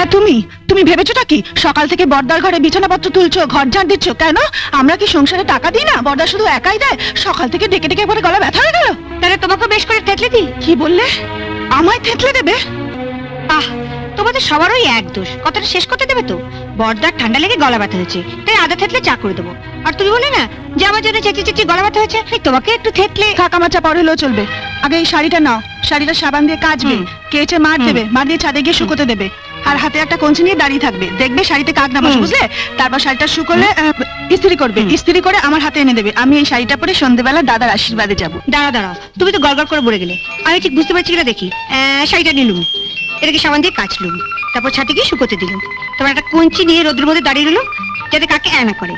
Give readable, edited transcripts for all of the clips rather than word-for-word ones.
হ্যাঁ তুমি তুমি ভেবেছোটা কি সকাল থেকে বর্দার ঘরে বিছানাপত্র তুলছো, ঘর ঝাড় দিচ্ছ? কেন আমরা কি সংসারে টাকা দিই না? বর্দা শুধু একাই দেয়? সকাল থেকে ডেকে ডেকে পরে গলা ব্যথা হয়ে গেল। তাহলে তোমাকে বেশ করে থেতলে দিই। কি বললে? আমায় থেতলে দেবে? আহ, তোমাদের সবারই এক দোষ। কথাটা শেষ করতে দেবে তো? বর্দার ঠান্ডা লেগে গলা ব্যথা হয়েছে, তাই আদা থেতলে চা করে দেবো। আর তুমি বলে না যে আমার জন্য চেঁচিয়ে চেঁচিয়ে গলা ব্যথা হয়েছে, তোমাকে একটু থেতলে। কাকা মাচা পর হলেও চলবে। আগে এই শাড়িটা নাও, শাড়িটা সাবান দিয়ে কাচবে, কেচে মার দেবে, মার দিয়ে ছাদে গিয়ে শুকোতে দেবে। আর হাতে একটা কঞ্চি নিয়ে দাঁড়িয়ে থাকবে, দেখবে শাড়িতে কাক না বসে, বুঝলে? তারপর শাড়িটা শুকোলে ইস্ত্রি করবে, ইস্ত্রি করে আমার হাতে এনে দেবে। আমি এই শাড়িটা পরে সন্ধ্যেবেলা দাদার আশীর্বাদে যাবো। দাঁড়াও, তুমি তো গড়গড় করে বলে গেলে। আমি ঠিক বুঝতে পারছি কিনা দেখি। শাড়িটা নিলুম, এটাকে সাবান দিয়ে কাচলুম, তারপর ছাদে গিয়ে শুকোতে দিলুম, তারপর একটা কঞ্চি নিয়ে রোদ্রের মধ্যে দাঁড়িয়ে রইল যাতে কাকে না করে,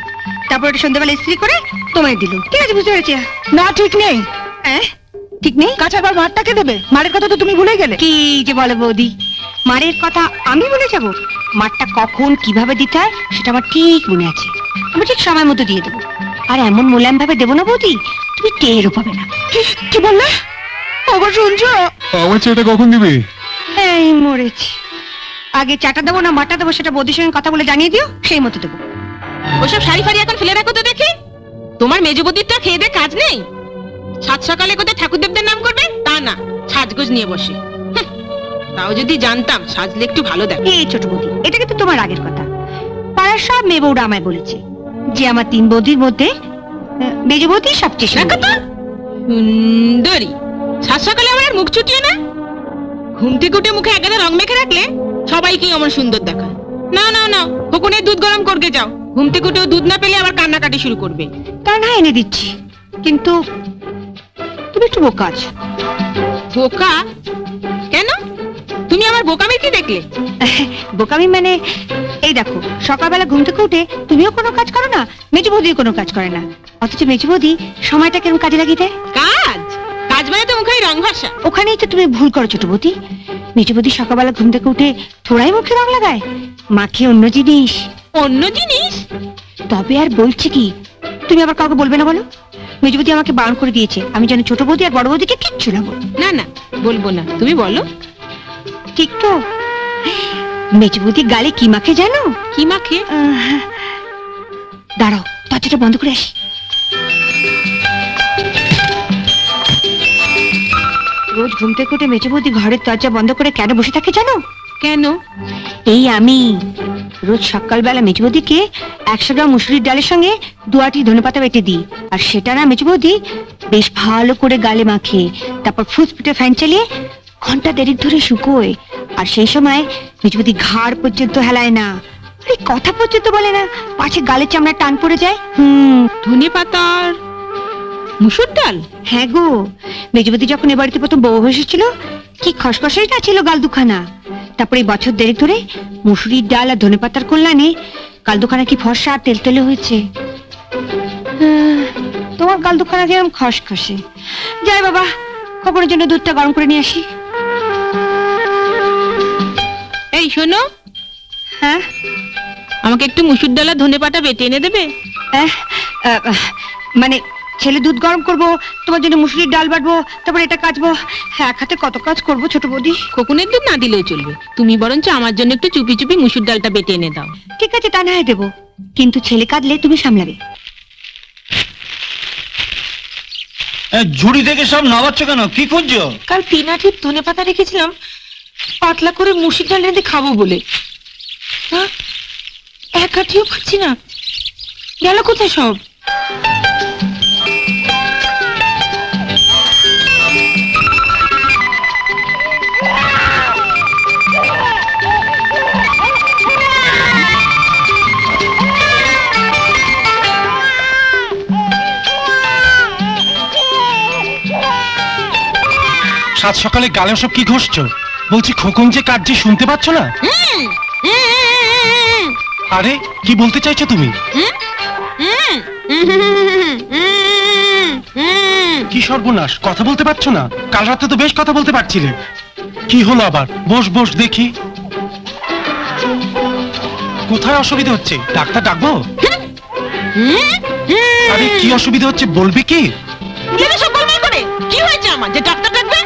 তারপর এটা সন্ধ্যাবেলা ইস্ত্রি করে তোমায় দিলুম। ঠিক আছে, বুঝতে পেরেছি। না ঠিক নেই। ঠিক নেই? কাঁচার পর মারটাকে দেবে? মারের কথা তো তুমি ভুলে গেলে। কি যে বলে বৌদি, মারের কথা আমি বলে যাব? মারটা কখন কিভাবে দিতে হয় সেটা আমার ঠিক মনে আছে। আমি ঠিক সময় মতো দিয়ে দেবো। আর এমন মোলায়েম ভাবে দেবো না বৌদি, তুমি টেরও পাবে না। কি বললে? ওগো শুনছো? আমার চাটা কখন দিবে? এই মরেছি। আগে চাটা দেবো না মাটা দেবো সেটা বৌদির সঙ্গে কথা বলে জানিয়ে দিও, সেই মতো দেবো। ওসব শাড়ি ফাড়ি এখন ফেলে রাখো তো দেখি। তোমার মেজবদির তো খেয়ে দে কাজ নেই। সাত সকালে কোথায় ঠাকুরদেবদের নাম করবে তা না, সাজগোজ নিয়ে বসে। তাও যদি জানতাম সাজলে একটু ভালো দেখ। এই ছোট বৌদি, এটা কিন্তু তোমার আগের কথা। পাড়ার সব মেয়ে বউরা আমায় বলেছে যে আমার 3 বৌদির মধ্যে মেজ বৌদি সবচেয়ে সুন্দরী। সাত সকালে আমার মুখ চুটিয়ে না, ঘুমটি কুটে মুখে একগাদা রং মেখে রাখলে সবাইকেই আমার সুন্দর দেখায়। না না না, ফকুনের দুধ গরম করতে যাও। ঘুমটি কুটেও দুধ না পেলে আবার কান্নাকাটি শুরু করবে। তা না এনে দিচ্ছি, কিন্তু তুমি একটু বোকা আছো। বোকা? কেন? তুমি আমার বোকামি কি দেখলে? বোকামি মানে এই দেখো, সকালবেলা ঘুম থেকে উঠে তুমিও কোনো কাজ করো না, মেজ বৌদিও কোনো কাজ করে না, অথচ মেজ বৌদি সময়টা কেমন কাজে লাগিয়ে দেয়। কাজ কাজ মানে তো মুখে রং ভাষা। ওখানেই তো তুমি ভুল করো ছোট বৌদি। মেজ বৌদি সকালবেলা ঘুম থেকে উঠে থোড়াই মুখে রং লাগায়, মাখে অন্য জিনিস। অন্য জিনিস? তবে আর বলছি কি, তুমি আবার কাউকে বলবে না বলো? মেজ বৌদি আমাকে বারণ করে দিয়েছে, আমি জানি ছোট বৌদি আর বড় বৌদিকে কিচ্ছু না বল। না না, বলবো না, তুমি বলো। ঠিক তো? মেজ বৌদি গালে কি মাখে জানো? কি মাখে? দাঁড়াও, দরজাটা বন্ধ করে আসি। রোজ ঘুম থেকে উঠে মেজ বৌদি ঘরের দরজা বন্ধ করে কেন বসে থাকে জানো? কেন? এই আমি রোজ সকালবেলা মেজ বৌদিকে 100 গ্রাম মুসুরির ডালের সঙ্গে 2 আঁটি ধনেপাতা বেটে দিই, আর সেটা না মেজ বৌদি বেশ ভালো করে গালে মাখে, তারপর ফুসফুটে ফ্যান চালিয়ে ঘন্টা দেড়েক ধরে শুকোয়। আর সেই সময় মেজ বৌদি ঘাড় পর্যন্ত হেলায় না, আরে কথা পর্যন্ত বলে না, পাছে গালের চামড়া টান পড়ে যায়। ধনেপাতার মুসুর ডাল? হ্যাঁ গো, মেজ বৌদি যখন এ বাড়িতে প্রথম বউ এসেছিল কি খসখসাই না ছিল গাল দুখানা। তারপরে বছর দেড়েক ধরে মুসুরির ডাল আর ধনেপাতার কল্যাণে গাল দুখানা কি ফর্সা আর তেলতেলে হয়েছে। তোমার গাল দুখানা যেরকম খসখসে। যাই বাবা, খবরের জন্য দুধটা গরম করে নিয়ে আসি। এই শোনো, হ্যাঁ, আমাকে একটু মুসুর ডাল আর ধনেপাতা বেটে এনে দেবে? মানে ছেলে দুধ গরম করবো, তোমার জন্য মুসুরির ডাল বাটবো, তারপর এটা কাচবো, এক হাতে কত কাজ করবো ছোট বৌদি। খোকনের দুধ না দিলেও চলবে, তুমি বরঞ্চ আমার জন্য একটু চুপি চুপি মুসুর ডালটা বেটে এনে দাও। ঠিক আছে, তা না হয় দেবো, কিন্তু ছেলে কাঁদলে তুমি সামলাবে। ঝুড়ি থেকে সব নামাচ্ছ কেন? কি খুঁজছো? কাল 3 আঁটি ধনেপাতা রেখেছিলাম পাতলা করে মুসুর ডাল রেঁধে খাবো বলে, 1 আঁটিও পাচ্ছি না। গেল কোথায় সব? সাত সকালে গালে সব কি ঘষছো? বলছি খোকন যে কাজ যে শুনতে পাচ্ছ না? আরে কি বলতে চাইছো তুমি? কি সর্বনাশ, কথা বলতে পারছো না? কাল রাতে তো বেশ কথা বলতে পারছিলে। কি হলো আবার? বস বস দেখি। কোথায় অসুবিধা হচ্ছে? ডাক্তার ডাকবো? আরে কি অসুবিধা হচ্ছে বলবি কি? কি হয়েছে আমার যে ডাক্তার ডাকবে?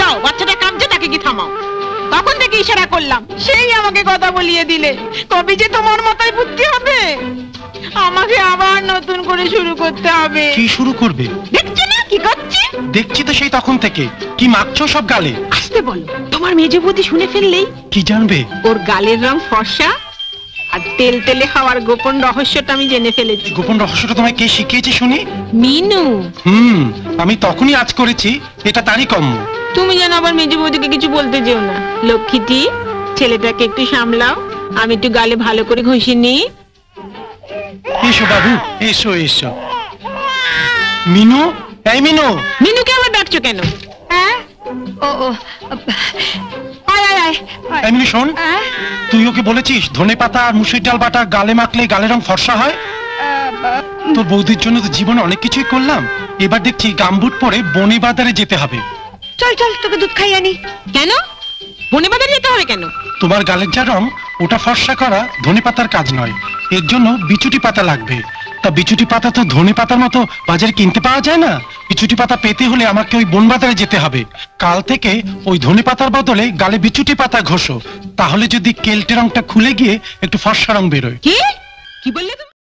যাও, বাচ্চাটা কাঁদছে, তাকে কি থামাও। তখন থেকে ইশারা করলাম, সেই আমাকে কথা বলিয়ে দিলে। কবে যে তোমার মাথায় বুদ্ধি হবে? আমাকে আবার নতুন করে শুরু করতে হবে। কি শুরু করবে? দেখছো না কি করছি? দেখছি তো সেই তখন থেকে। কি মাখছো সব গালে? আসতে বলো, তোমার মেজো বৌদি শুনে ফেললেই। কি জানবে? ওর গালের রং ফর্সা আর তেল তেলে হওয়ার গোপন রহস্যটা আমি জেনে ফেলেছি। গোপন রহস্যটা তোমায় কে শিখিয়েছে শুনি? মিনু। আমি তখনই আজ করেছি, এটা তারই কম্য। তুমি যেন আবার মেজো বৌদিকে কিছু বলতে যেও না। লক্ষ্মীটি, ছেলেটাকে একটু সামলাও, আমি একটু গালে ভালো করে ঘষে নিই। এসো বাবু, এসো এসো। মিনু, এই মিনু। মিনুকে আবার ডাকছো কেন? হ্যাঁ? ও ও আয় আয় আয় আয়। এই মিনু শোন, হ্যাঁ? তুই ওকে বলেছিস ধনেপাতা আর মুসুর ডাল বাটা গালে মাখলে গালের রং ফর্সা হয়? তোর বৌদির জন্য তো জীবনে অনেক কিছুই করলাম, এবার দেখছি গামবুট পরে বনে বাজারে যেতে হবে। চল চল তোকে দুধ খাইয়ে আনি। কেন? বনে বাজারে যেতে হবে কেন? তোমার গালের যা রং, ওটা ফর্সা করা ধনেপাতার কাজ নয়, এর জন্য বিচুটি পাতা লাগবে। তা বিচুটি পাতা তো ধনে পাতার মতো বাজারে কিনতে পাওয়া যায় না। বিচুটি পাতা পেতে হলে আমাকে ওই বন বাজারে যেতে হবে। কাল থেকে ওই ধনে পাতার বদলে গালে বিচুটি পাতা ঘষো, তাহলে যদি কেলটে রংটা খুলে গিয়ে একটু ফর্সা রং বেরোয়। কি? কি বললে তুমি?